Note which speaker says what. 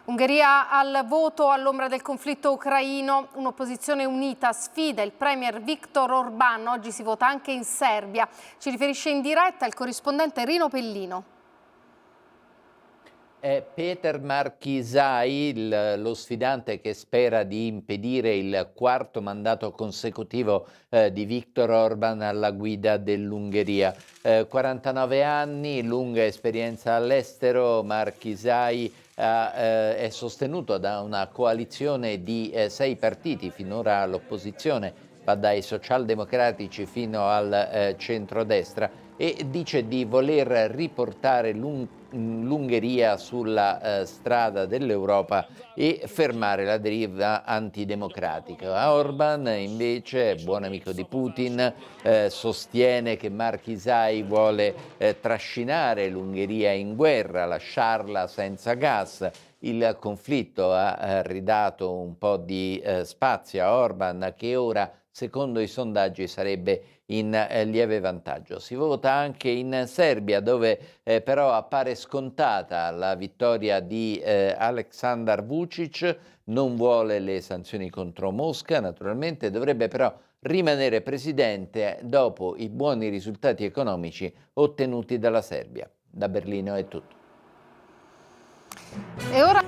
Speaker 1: Ungheria al voto all'ombra del conflitto ucraino, un'opposizione unita sfida il premier Viktor Orbán. Oggi si vota anche in Serbia. Ci riferisce in diretta il corrispondente Rino Pellino.
Speaker 2: È Peter Markizai, lo sfidante che spera di impedire il quarto mandato consecutivo di Viktor Orbán alla guida dell'Ungheria. 49 anni, lunga esperienza all'estero, Markizai è sostenuto da una coalizione di 6 partiti, finora all'opposizione, va dai socialdemocratici fino al centrodestra, e dice di voler riportare l'Ungheria sulla strada dell'Europa e fermare la deriva antidemocratica. Orbán invece, buon amico di Putin, sostiene che Markizai vuole trascinare l'Ungheria in guerra, lasciarla senza gas. Il conflitto ha ridato un po' di spazio a Orbán, che ora, secondo i sondaggi, sarebbe in lieve vantaggio. Si vota anche in Serbia, dove però appare scontata la vittoria di Aleksandar Vučić. Non vuole le sanzioni contro Mosca, naturalmente, dovrebbe però rimanere presidente dopo i buoni risultati economici ottenuti dalla Serbia. Da Berlino è tutto.
Speaker 1: E ora